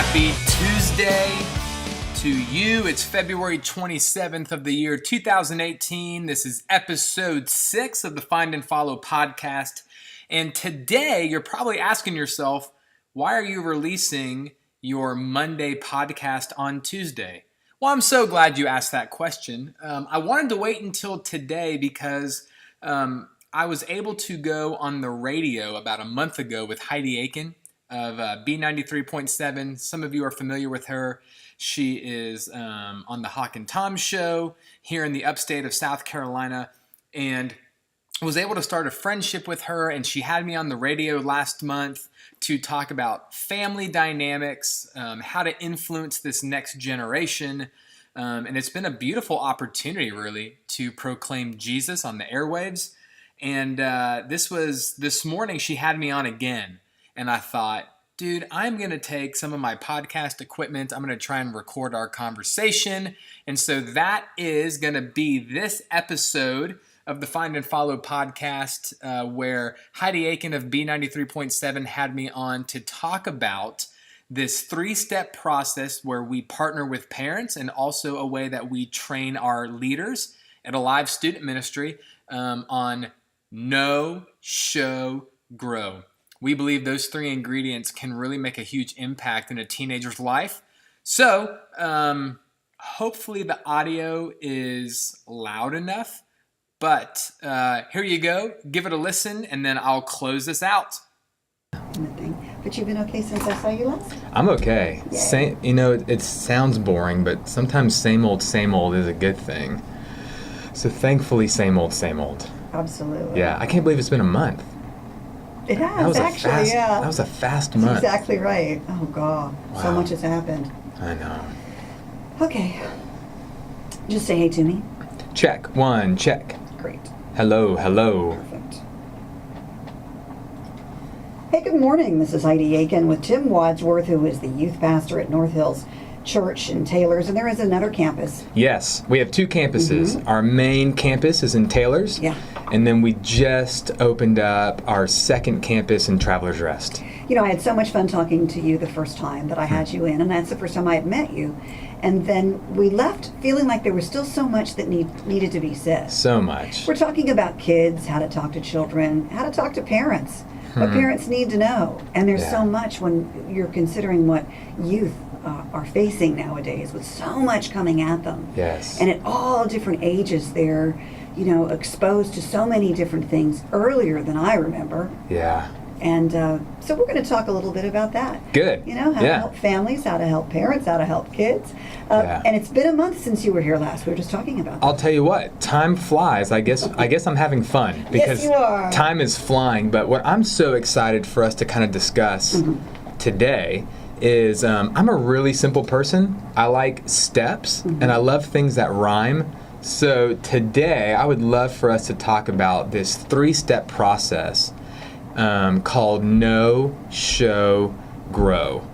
Happy Tuesday to you. It's February 27th of the year 2018. This is episode 6 of the Find and Follow podcast. And today you're probably asking yourself, why are you releasing your Monday podcast on Tuesday? Well, I'm so glad you asked that question. I wanted to wait until today because I was able to go on the radio about a month ago with Heidi Aiken of B93.7. Some of you are familiar with her. She is on the Hawk and Tom show here in the upstate of South Carolina, and I was able to start a friendship with her, and she had me on the radio last month to talk about family dynamics, how to influence this next generation, and it's been a beautiful opportunity, really, to proclaim Jesus on the airwaves. And this morning she had me on again. And I thought, dude, I'm going to take some of my podcast equipment. I'm going to try and record our conversation. And so that is going to be this episode of the Find and Follow podcast where Heidi Aiken of B93.7 had me on to talk about this 3-step process where we partner with parents and also a way that we train our leaders at Alive Student Ministry on know, show, grow. We believe those 3 ingredients can really make a huge impact in a teenager's life. So, hopefully the audio is loud enough. But here you go. Give it a listen, and then I'll close this out. But you've been okay since I saw you last? I'm okay. It sounds boring, but sometimes same old is a good thing. So thankfully, same old. Absolutely. Yeah, I can't believe it's been a month. It has, yeah. That was a fast That's month. exactly right. Oh, God. Wow. So much has happened. I know. Okay. Just say hey to me. Check. 1, check. Great. Hello. Perfect. Hey, good morning. This is Heidi Aiken with Tim Wadsworth, who is the youth pastor at North Hills Church in Taylor's, and there is another campus. Yes, we have 2 campuses. Mm-hmm. Our main campus is in Taylor's. Yeah. And then we just opened up our second campus in Travelers Rest. You know, I had so much fun talking to you the first time that I had you in, and that's the first time I had met you. And then we left feeling like there was still so much that needed to be said. So much. We're talking about kids, how to talk to children, how to talk to parents, what parents need to know. And there's so much when you're considering what youth are facing nowadays with so much coming at them. Yes. And at all different ages, they're, exposed to so many different things earlier than I remember. Yeah. And so we're going to talk a little bit about that. Good. How to help families, how to help parents, how to help kids. And it's been a month since you were here last. We were just talking about that. I'll tell you what, time flies. I guess I'm having fun because yes, you are. Time is flying. But what I'm so excited for us to kind of discuss today is I'm a really simple person. I like steps and I love things that rhyme. So today I would love for us to talk about this 3-step process called Know, Show, Grow.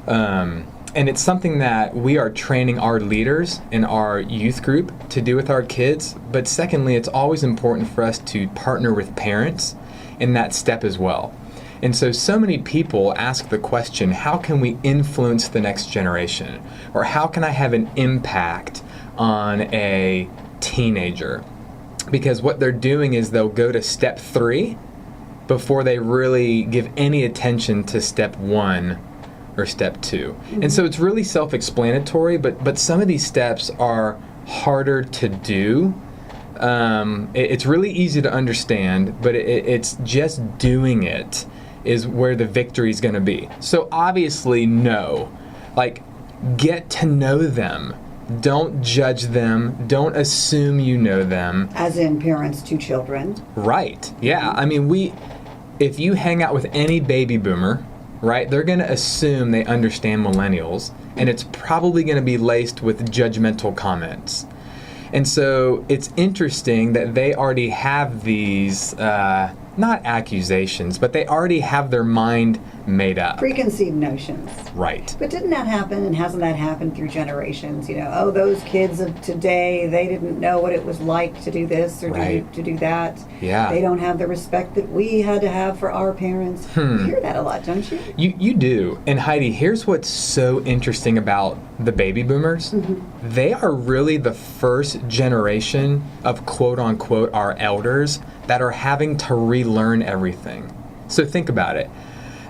And it's something that we are training our leaders in our youth group to do with our kids. But secondly, it's always important for us to partner with parents in that step as well. And so many people ask the question, how can we influence the next generation? Or how can I have an impact on a teenager? Because what they're doing is they'll go to step 3 before they really give any attention to step 1 or step 2. And so it's really self-explanatory, but some of these steps are harder to do. It's really easy to understand, but it's just doing it is where the victory is going to be. So obviously, get to know them. Don't judge them. Don't assume you know them. As in parents to children. Right. Yeah. I mean, if you hang out with any baby boomer, right, they're going to assume they understand millennials, and it's probably going to be laced with judgmental comments. And so it's interesting that they already have these, not accusations, but they already have their mind made up. Preconceived notions. Right. But didn't that happen, and hasn't that happened through generations? You know, oh, those kids of today, they didn't know what it was like to do this or to do that. Yeah. They don't have the respect that we had to have for our parents. You hear that a lot, don't you? You do. And Heidi, here's what's so interesting about the baby boomers. They are really the first generation of quote unquote our elders that are having to relearn everything. So think about it.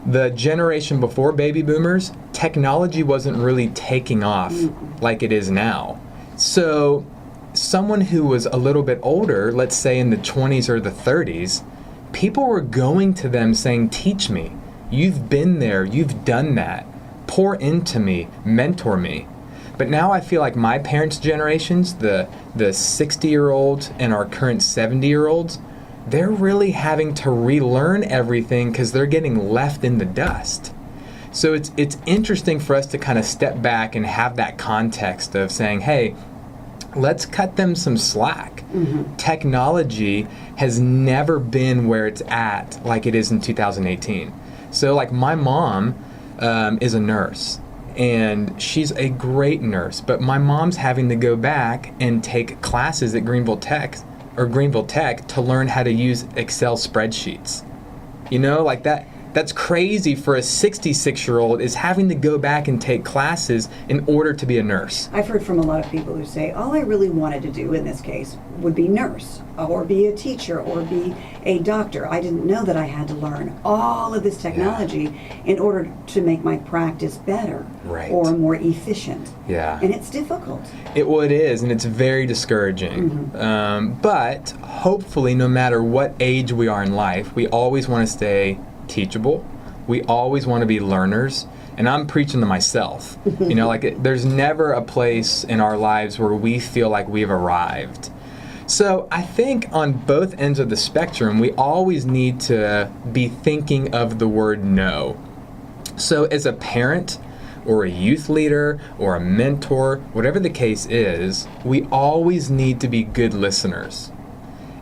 The generation before baby boomers, technology wasn't really taking off like it is now. So someone who was a little bit older, let's say in the 20s or the 30s, people were going to them saying, teach me. You've been there. You've done that. Pour into me. Mentor me. But now I feel like my parents' generations, the 60-year-olds and our current 70-year-olds, they're really having to relearn everything because they're getting left in the dust. So it's interesting for us to kind of step back and have that context of saying, hey, let's cut them some slack. Technology has never been where it's at like it is in 2018. So like my mom is a nurse, and she's a great nurse, but my mom's having to go back and take classes at Greenville Tech to learn how to use Excel spreadsheets. You know, like that's crazy for a 66-year-old is having to go back and take classes in order to be a nurse. I've heard from a lot of people who say, all I really wanted to do in this case would be nurse, or be a teacher, or be a doctor. I didn't know that I had to learn all of this technology in order to make my practice better or more efficient. Yeah. And it's difficult. It is, and it's very discouraging. But hopefully, no matter what age we are in life, we always want to stay teachable. We always want to be learners. And I'm preaching to myself. You know, like there's never a place in our lives where we feel like we've arrived. So I think on both ends of the spectrum, we always need to be thinking of the word no. So as a parent or a youth leader or a mentor, whatever the case is, we always need to be good listeners.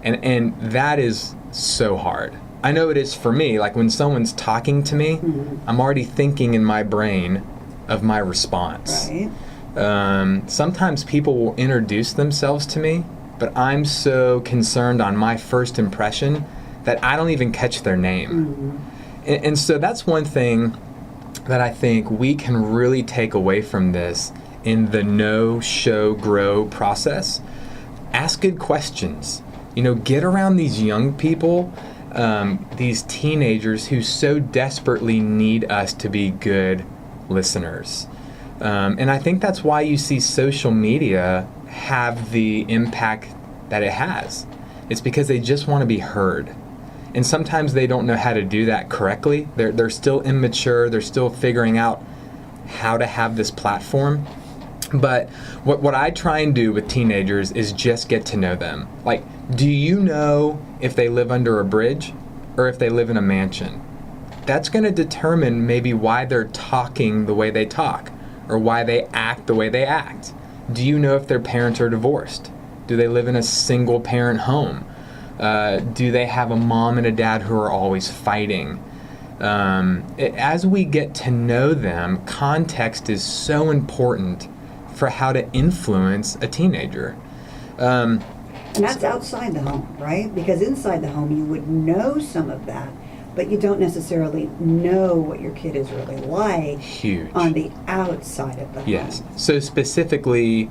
And that is so hard. I know it is for me. Like when someone's talking to me, I'm already thinking in my brain of my response. Right. Sometimes people will introduce themselves to me, but I'm so concerned on my first impression that I don't even catch their name. And so that's one thing that I think we can really take away from this in the know, show, grow process. Ask good questions. You know, get around these young people, these teenagers who so desperately need us to be good listeners. And I think that's why you see social media have the impact that it has. It's because they just want to be heard. And sometimes they don't know how to do that correctly. They're still immature. They're still figuring out how to have this platform. But what I try and do with teenagers is just get to know them. Like, do you know if they live under a bridge or if they live in a mansion? That's going to determine maybe why they're talking the way they talk or why they act the way they act. Do you know if their parents are divorced? Do they live in a single parent home? Do they have a mom and a dad who are always fighting? As we get to know them, context is so important for how to influence a teenager. And that's outside the home, right? Because inside the home you would know some of that, but you don't necessarily know what your kid is really like. Huge. On the outside of the home. Yes. So specifically,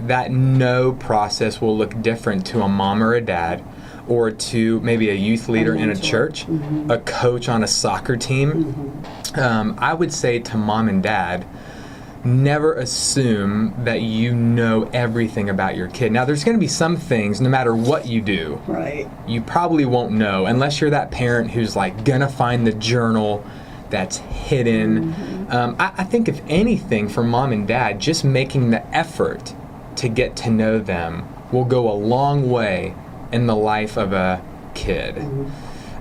that know process will look different to a mom or a dad, or to maybe a youth leader in a church, a coach on a soccer team. I would say to mom and dad, never assume that you know everything about your kid. Now, there's going to be some things, no matter what you do, right, you probably won't know unless you're that parent who's like going to find the journal that's hidden. I think if anything, for mom and dad, just making the effort to get to know them will go a long way in the life of a kid.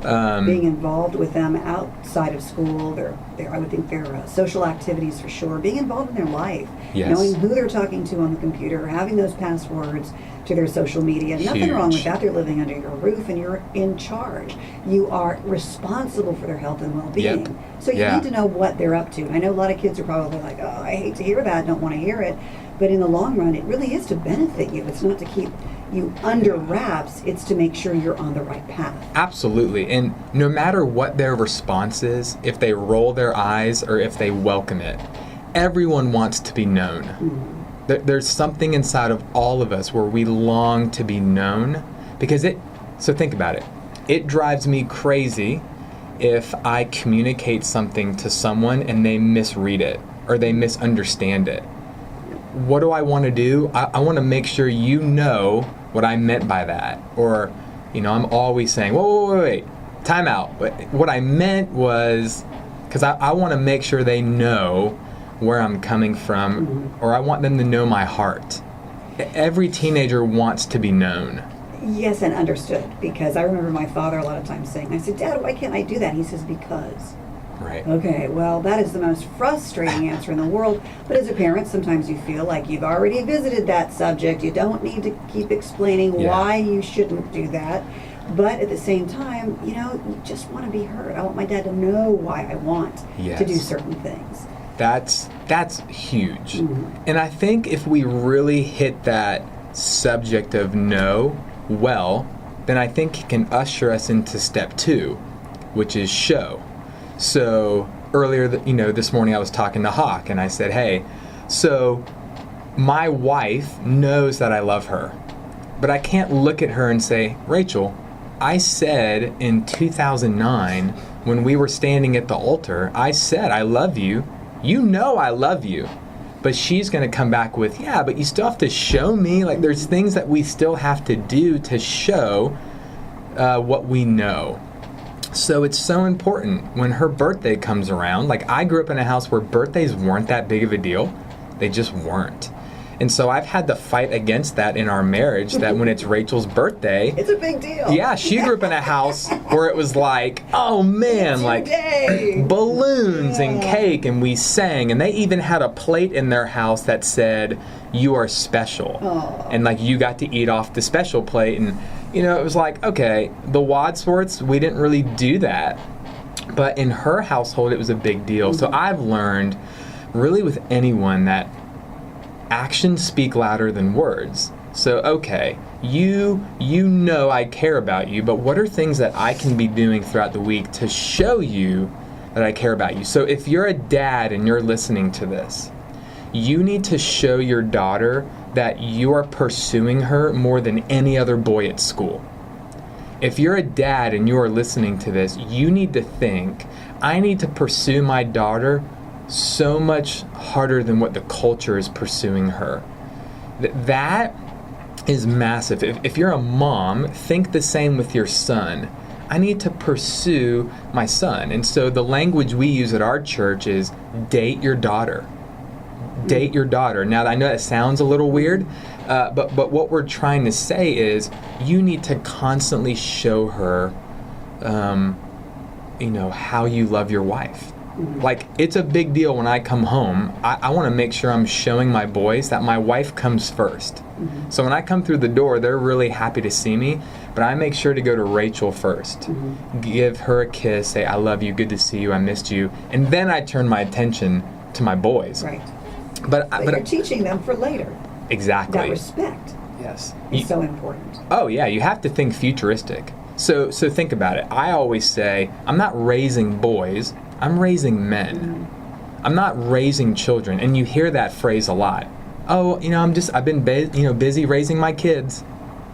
Being involved with them outside of school, I would think their social activities for sure. Being involved in their life, Yes. knowing who they're talking to on the computer, having those passwords to their social media. Nothing Huge. wrong with that. They're living under your roof and you're in charge. You are responsible for their health and well-being. Yep. So you Yeah. need to know what they're up to. I know a lot of kids are probably like, oh, I hate to hear that, don't want to hear it. But in the long run, it really is to benefit you. It's not to keep you under wraps. It's to make sure you're on the right path. Absolutely. And no matter what their response is, if they roll their eyes or if they welcome it, everyone wants to be known. There's something inside of all of us where we long to be known because so think about it. It drives me crazy if I communicate something to someone and they misread it or they misunderstand it. What do I want to do? I want to make sure you know what I meant by that. Or, I'm always saying, wait, time out. What I meant was, because I want to make sure they know where I'm coming from, or I want them to know my heart. Every teenager wants to be known. Yes, and understood. Because I remember my father a lot of times saying, I said, Dad, why can't I do that? He says, because. Right. Okay, well, that is the most frustrating answer in the world. But as a parent, sometimes you feel like you've already visited that subject. You don't need to keep explaining why you shouldn't do that. But at the same time, you just want to be heard. I want my dad to know why I want to do certain things. That's huge. And I think if we really hit that subject of no well, then I think it can usher us into step 2, which is show. So earlier, this morning I was talking to Hawk and I said, hey, so my wife knows that I love her, but I can't look at her and say, Rachel, I said in 2009 when we were standing at the altar, I said, I love you. You know I love you. But she's going to come back with, yeah, but you still have to show me. Like there's things that we still have to do to show what we know. So it's so important when her birthday comes around. Like I grew up in a house where birthdays weren't that big of a deal. They just weren't. And so I've had to fight against that in our marriage, that when it's Rachel's birthday, it's a big deal. Yeah, she grew up in a house where it was like, oh man, like balloons and cake, and we sang, and they even had a plate in their house that said, you are special. And like you got to eat off the special plate, and it was like, okay, the Wadsworths, we didn't really do that. But in her household, it was a big deal. So I've learned really with anyone that actions speak louder than words. So, okay, you know I care about you, but what are things that I can be doing throughout the week to show you that I care about you? So if you're a dad and you're listening to this, you need to show your daughter that you are pursuing her more than any other boy at school. If you're a dad and you are listening to this, you need to think, I need to pursue my daughter so much harder than what the culture is pursuing her. That is massive. If you're a mom, think the same with your son. I need to pursue my son. And so the language we use at our church is date your daughter. Date your daughter. Now, I know that sounds a little weird, but what we're trying to say is you need to constantly show her, how you love your wife. Like, it's a big deal when I come home. I want to make sure I'm showing my boys that my wife comes first. So when I come through the door, they're really happy to see me, but I make sure to go to Rachel first. Give her a kiss, say, I love you, good to see you, I missed you. And then I turn my attention to my boys. Right. But you're teaching them for later. Exactly. That respect is so important. Oh, yeah, you have to think futuristic. So think about it. I always say, I'm not raising boys, I'm raising men. I'm not raising children. And you hear that phrase a lot. Oh, I've been busy raising my kids.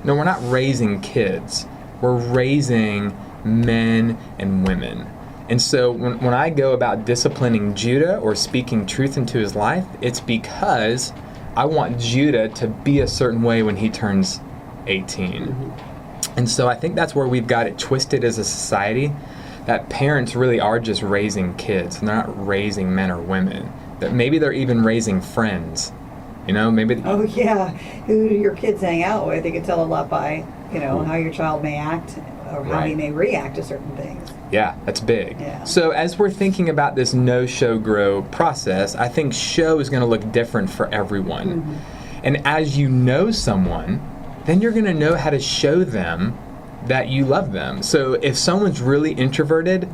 No, we're not raising kids. We're raising men and women. And so when I go about disciplining Judah or speaking truth into his life, it's because I want Judah to be a certain way when he turns 18. And so I think that's where we've got it twisted as a society, that parents really are just raising kids and they're not raising men or women. That maybe they're even raising friends. Maybe. Oh yeah, who do your kids hang out with? You can tell a lot by, how your child may act or how he Right. may react to certain things. Yeah, that's big. Yeah. So as we're thinking about this know, show, grow process, I think show is going to look different for everyone. Mm-hmm. And as you know someone, then you're going to know how to show them that you love them. So if someone's really introverted,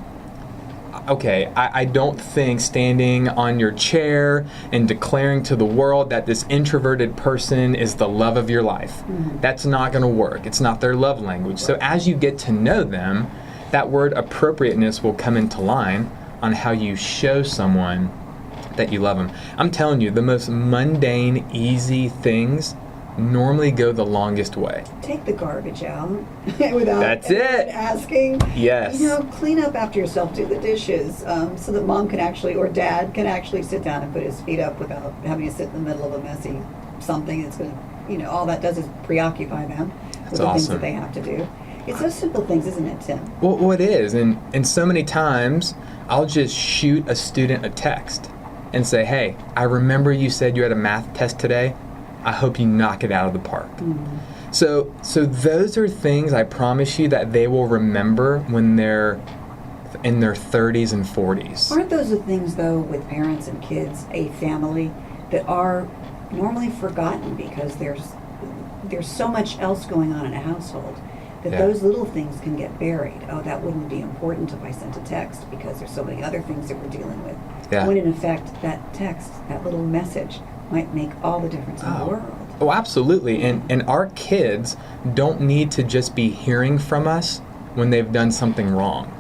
okay, I don't think standing on your chair and declaring to the world that this introverted person is the love of your life, that's not going to work. It's not their love language. So as you get to know them, that word appropriateness will come into line on how you show someone that you love them. I'm telling you, the most mundane, easy things normally go the longest way. Take the garbage out without That's anyone it. asking. Yes. You know, clean up after yourself, do the dishes, so that mom can actually, or dad can actually sit down and put his feet up without having to sit in the middle of a messy something that's going to, you know, all that does is preoccupy them with the things awesome. that they have to do. It's those simple things, isn't it, Tim? Well, it is. And so many times, I'll just shoot a student a text and say, hey, I remember you said you had a math test today. I hope you knock it out of the park. So those are things I promise you that they will remember when they're in their 30s and 40s. Aren't those the things, though, with parents and kids, a family, that are normally forgotten because there's so much else going on in a household that Yeah. those little things can get buried. Oh, that wouldn't be important if I sent a text because there's so many other things that we're dealing with. Yeah. When in effect, that text, that little message, might make all the difference in the world. Oh, absolutely. And our kids don't need to just be hearing from us when they've done something wrong.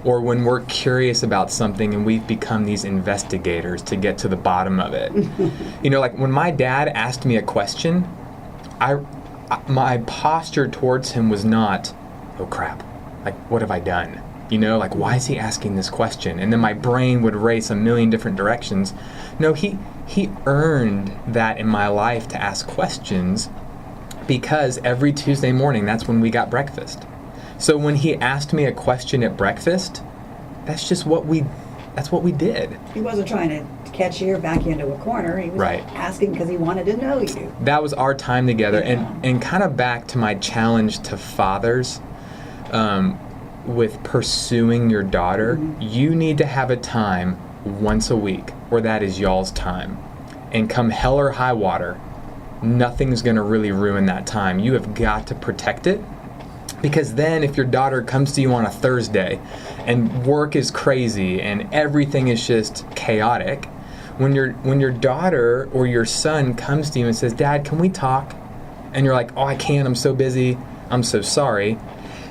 Or when we're curious about something and we've become these investigators to get to the bottom of it. You know, like when my dad asked me a question, my posture towards him was not, oh crap, like what have I done? You know, like why is he asking this question? And then my brain would race a million different directions. No, he earned that in my life to ask questions because every Tuesday morning, that's when we got breakfast. So when he asked me a question at breakfast, that's what we did. He wasn't trying to catch you or back you into a corner. He was Right. asking because he wanted to know you. That was our time together. Yeah. And kind of back to my challenge to fathers, with pursuing your daughter, you need to have a time once a week where that is y'all's time. And come hell or high water, nothing's going to really ruin that time. You have got to protect it. Because then if your daughter comes to you on a Thursday and work is crazy and everything is just chaotic, when your daughter or your son comes to you and says, Dad, can we talk? And you're like, oh, I can't, I'm so busy, I'm so sorry.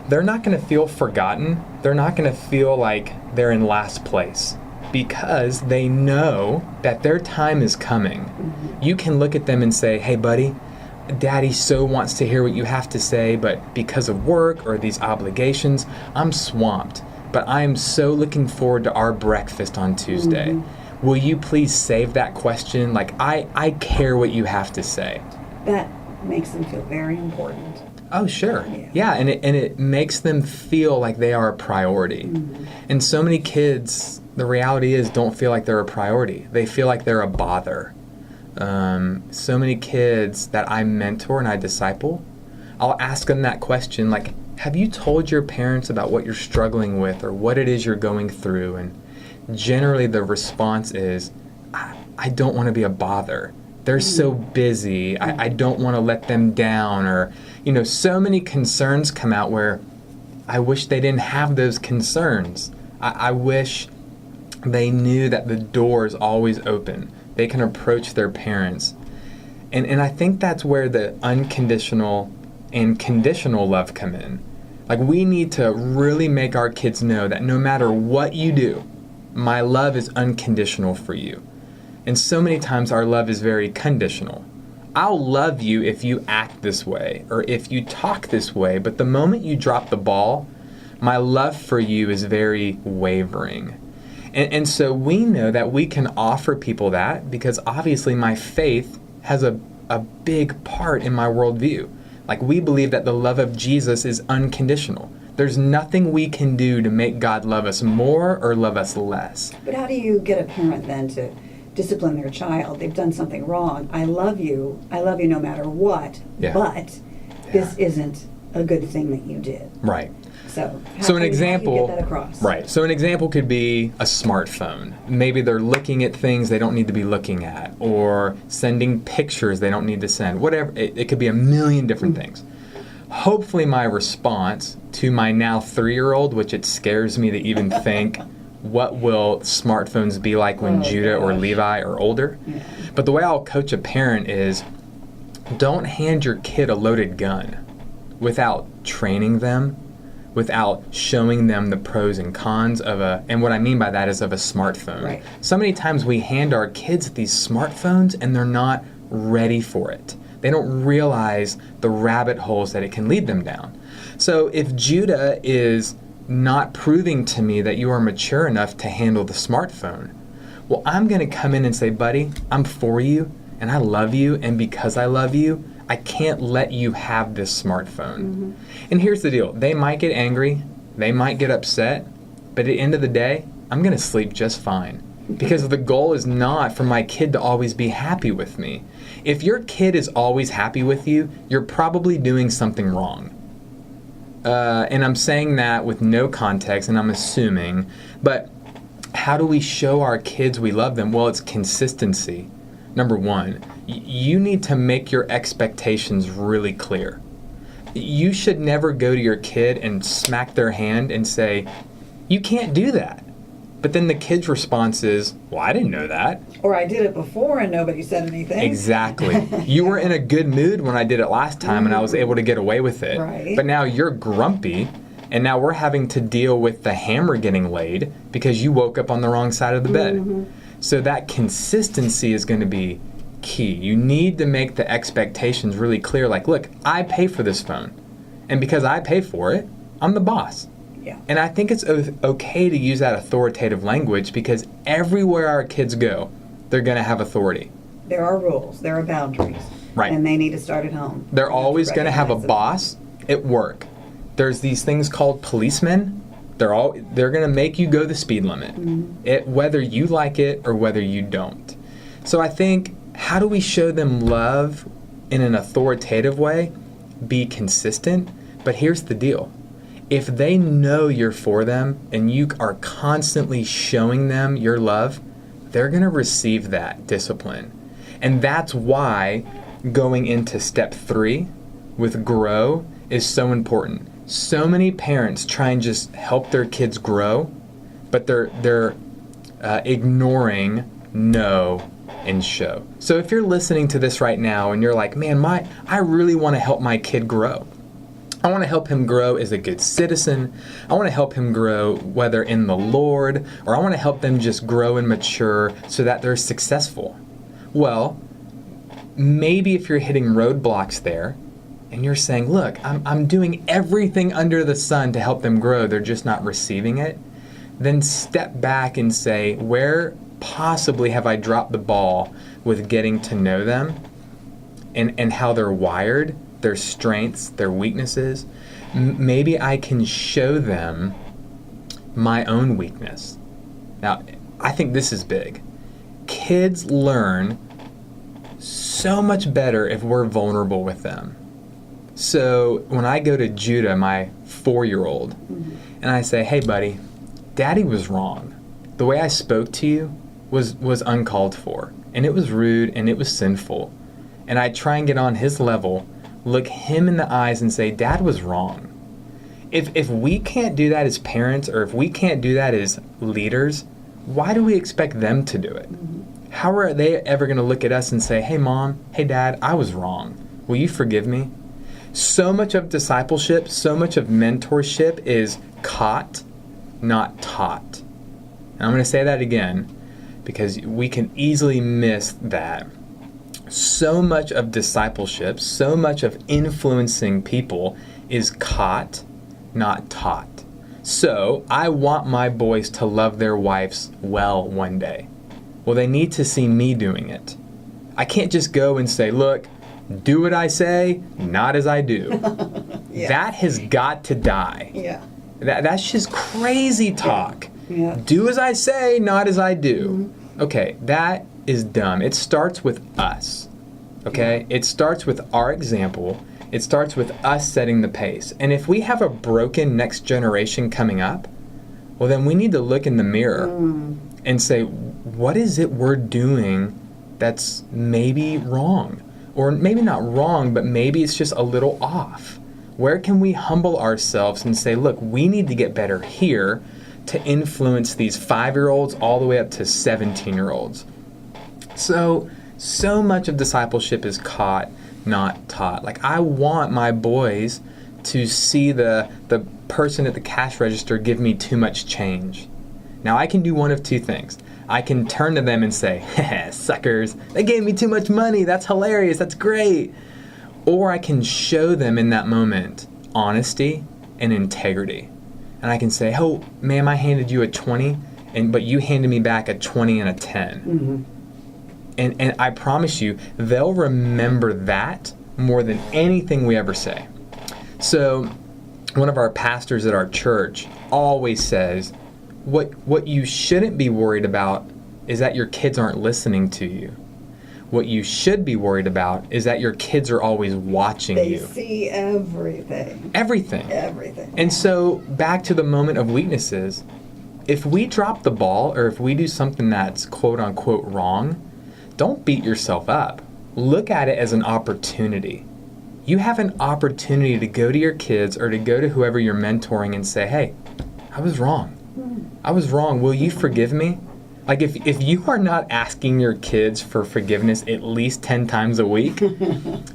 They're not going to feel forgotten. They're not going to feel like they're in last place because they know that their time is coming. You can look at them and say, hey, buddy, Daddy so wants to hear what you have to say, but because of work or these obligations, I'm swamped. But I am so looking forward to our breakfast on Tuesday. Will you please save that question? Like, I care what you have to say. That makes them feel very important. Oh, sure. Yeah. Yeah, and it makes them feel like they are a priority. And so many kids, the reality is, don't feel like they're a priority. They feel like they're a bother. So many kids that I mentor and I disciple, I'll ask them that question, like, have you told your parents about what you're struggling with or what it is you're going through? And generally the response is, I don't want to be a bother. They're so busy. I don't want to let them down. Or, you know, so many concerns come out where I wish they didn't have those concerns. I wish they knew that the door is always open. They can approach their parents. And I think that's where the unconditional and conditional love come in. Like, we need to really make our kids know that no matter what you do, my love is unconditional for you. And so many times our love is very conditional. I'll love you if you act this way or if you talk this way, but the moment you drop the ball, my love for you is very wavering. And so we know that we can offer people that because obviously my faith has a big part in my worldview. Like, we believe that the love of Jesus is unconditional. There's nothing we can do to make God love us more or love us less. But how do you get a parent then to discipline their child? They've done something wrong. I love you no matter what, Yeah. but this isn't a good thing that you did. Right. So, So an how do example, you get that across? right? So an example could be a smartphone. Maybe they're looking at things they don't need to be looking at, or sending pictures they don't need to send. Whatever, it could be a million different things. Hopefully, my response to my now 3-year-old, which it scares me to even think, what will smartphones be like when Judah or Levi are older? Yeah. But the way I'll coach a parent is, don't hand your kid a loaded gun without training them, without showing them the pros and cons of and what I mean by that is of a smartphone. Right. So many times we hand our kids these smartphones and they're not ready for it. They don't realize the rabbit holes that it can lead them down. So if Judah is not proving to me that you are mature enough to handle the smartphone, well, I'm going to come in and say, buddy, I'm for you and I love you, and because I love you, I can't let you have this smartphone. And here's the deal. They might get angry, they might get upset, but at the end of the day, I'm going to sleep just fine. Because the goal is not for my kid to always be happy with me. If your kid is always happy with you, you're probably doing something wrong. And I'm saying that with no context, and I'm assuming, but how do we show our kids we love them? Well, it's consistency. Number one, you need to make your expectations really clear. You should never go to your kid and smack their hand and say, you can't do that. But then the kid's response is, well, I didn't know that. Or I did it before and nobody said anything. Exactly. You were in a good mood when I did it last time and I was able to get away with it. Right. But now you're grumpy and now we're having to deal with the hammer getting laid because you woke up on the wrong side of the bed. So that consistency is going to be key. You need to make the expectations really clear. Like, look, I pay for this phone. And because I pay for it, I'm the boss. Yeah. And I think it's okay to use that authoritative language because everywhere our kids go, they're going to have authority. There are rules. There are boundaries. Right. And they need to start at home. They're always going to have a recognize them. boss at work. There's these things called policemen. They're going to make you go the speed limit, whether you like it or whether you don't. So I think, how do we show them love in an authoritative way? Be consistent. But here's the deal. If they know you're for them and you are constantly showing them your love, they're going to receive that discipline. And that's why going into step 3 with grow is so important. So many parents try and just help their kids grow, but they're ignoring know and show. So if you're listening to this right now and you're like, man, I really want to help my kid grow. I want to help him grow as a good citizen. I want to help him grow whether in the Lord, or I want to help them just grow and mature so that they're successful. Well, maybe if you're hitting roadblocks there and you're saying, look, I'm doing everything under the sun to help them grow, they're just not receiving it, then step back and say, where possibly have I dropped the ball with getting to know them and how they're wired, their strengths, their weaknesses? Maybe I can show them my own weakness. Now, I think this is big. Kids learn so much better if we're vulnerable with them. So when I go to Judah, my 4-year-old, and I say, hey, buddy, Daddy was wrong. The way I spoke to you was uncalled for, and it was rude, and it was sinful. And I try and get on his level, look him in the eyes and say, Dad was wrong. If we can't do that as parents, or if we can't do that as leaders, why do we expect them to do it? How are they ever going to look at us and say, hey, Mom, hey, Dad, I was wrong. Will you forgive me? So much of discipleship, so much of mentorship is caught, not taught. And I'm going to say that again because we can easily miss that. So much of discipleship, so much of influencing people is caught, not taught. So I want my boys to love their wives well one day. Well, they need to see me doing it. I can't just go and say, look, do what I say, not as I do. Yeah. That has got to die. Yeah. That's just crazy talk. Yeah. Do as I say, not as I do. Okay, that is dumb. It starts with us. Okay? It starts with our example. It starts with us setting the pace. And if we have a broken next generation coming up, well, then we need to look in the mirror and say, what is it we're doing that's maybe wrong? Or maybe not wrong, but maybe it's just a little off. Where can we humble ourselves and say, look, we need to get better here to influence these 5-year-olds all the way up to 17-year-olds? So much of discipleship is caught, not taught. Like, I want my boys to see the person at the cash register give me too much change. Now, I can do one of two things. I can turn to them and say, suckers, they gave me too much money. That's hilarious. That's great. Or I can show them in that moment honesty and integrity. And I can say, oh, ma'am, I handed you a 20, but you handed me back a 20 and a 10. Mm-hmm. And I promise you, they'll remember that more than anything we ever say. So one of our pastors at our church always says, what you shouldn't be worried about is that your kids aren't listening to you. What you should be worried about is that your kids are always watching you. They see everything. Everything. Everything. And so back to the moment of weaknesses, if we drop the ball or if we do something that's quote unquote wrong, don't beat yourself up. Look at it as an opportunity. You have an opportunity to go to your kids or to go to whoever you're mentoring and say, hey, I was wrong. I was wrong. Will you forgive me? Like, if you are not asking your kids for forgiveness at least 10 times a week,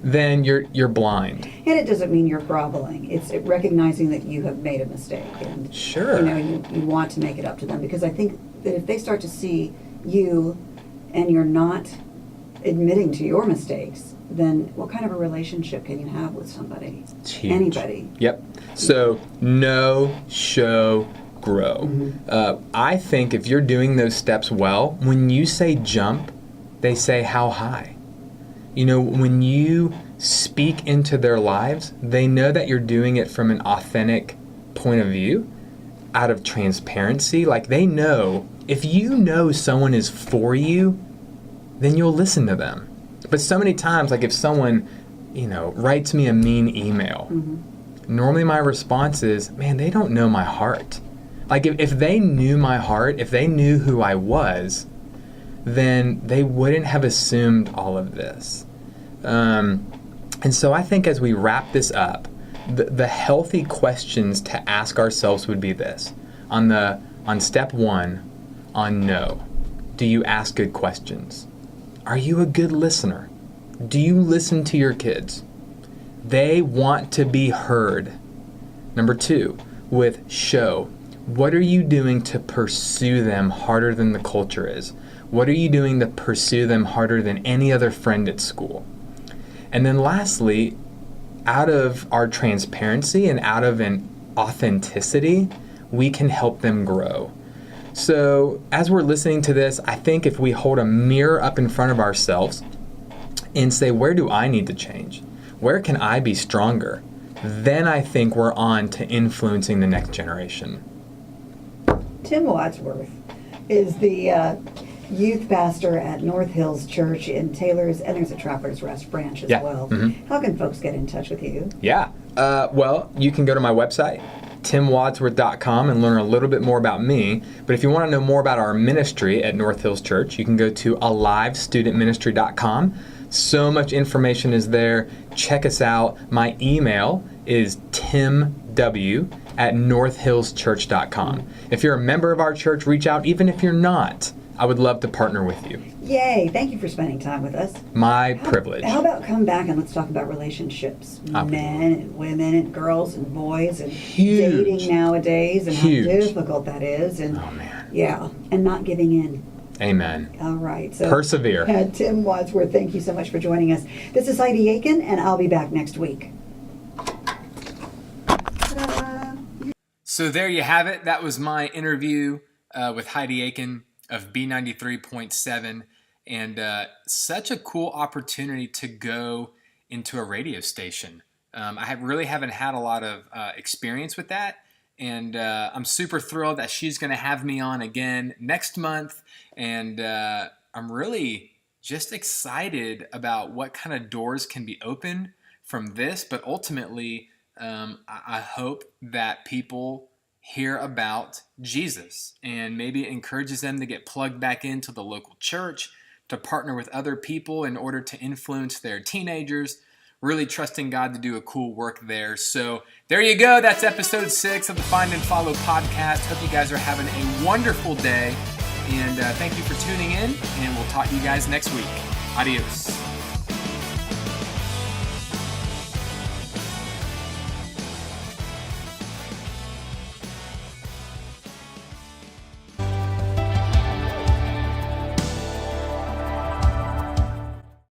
then you're blind. And it doesn't mean you're groveling. It's recognizing that you have made a mistake. And, Sure. You want to make it up to them. Because I think that if they start to see you and you're not admitting to your mistakes, then what kind of a relationship can you have with somebody? It's huge. Anybody. Yep. So, know, show, grow. I think if you're doing those steps well, when you say jump, they say how high. When you speak into their lives, they know that you're doing it from an authentic point of view, out of transparency. Like, they know if you know someone is for you, then you'll listen to them. But so many times, like if someone, writes me a mean email, normally my response is, man, they don't know my heart. Like if they knew my heart, if they knew who I was, then they wouldn't have assumed all of this. And so I think as we wrap this up, the healthy questions to ask ourselves would be this. On step 1, on no, do you ask good questions? Are you a good listener? Do you listen to your kids? They want to be heard. Number 2, with show. What are you doing to pursue them harder than the culture is? What are you doing to pursue them harder than any other friend at school? And then lastly, out of our transparency and out of an authenticity, we can help them grow. So as we're listening to this, I think if we hold a mirror up in front of ourselves and say, where do I need to change? Where can I be stronger? Then I think we're on to influencing the next generation. Tim Wadsworth is the youth pastor at North Hills Church in Taylor's, and there's a Travelers Rest branch as well. Mm-hmm. How can folks get in touch with you? Yeah. Well, you can go to my website, timwadsworth.com, and learn a little bit more about me. But if you want to know more about our ministry at North Hills Church, you can go to alivestudentministry.com. So much information is there. Check us out. My email is timw@northhillschurch.com. If you're a member of our church, reach out. Even if you're not, I would love to partner with you. Yay. Thank you for spending time with us. My privilege. How about come back and let's talk about relationships? Men and women and girls and boys and dating nowadays and how difficult that is. And oh, man. Yeah, and not giving in. Amen. All right. So persevere. Tim Wadsworth, thank you so much for joining us. This is Heidi Aiken, and I'll be back next week. Ta-da. So there you have it. That was my interview with Heidi Aiken of B93.7. And such a cool opportunity to go into a radio station. I really haven't had a lot of experience with that. And I'm super thrilled that she's going to have me on again next month. And I'm really just excited about what kind of doors can be open from this, but ultimately, I hope that people hear about Jesus, and maybe it encourages them to get plugged back into the local church, to partner with other people in order to influence their teenagers, really trusting God to do a cool work there. So there you go. That's episode 6 of the Find and Follow podcast. Hope you guys are having a wonderful day, and thank you for tuning in, and we'll talk to you guys next week. Adios.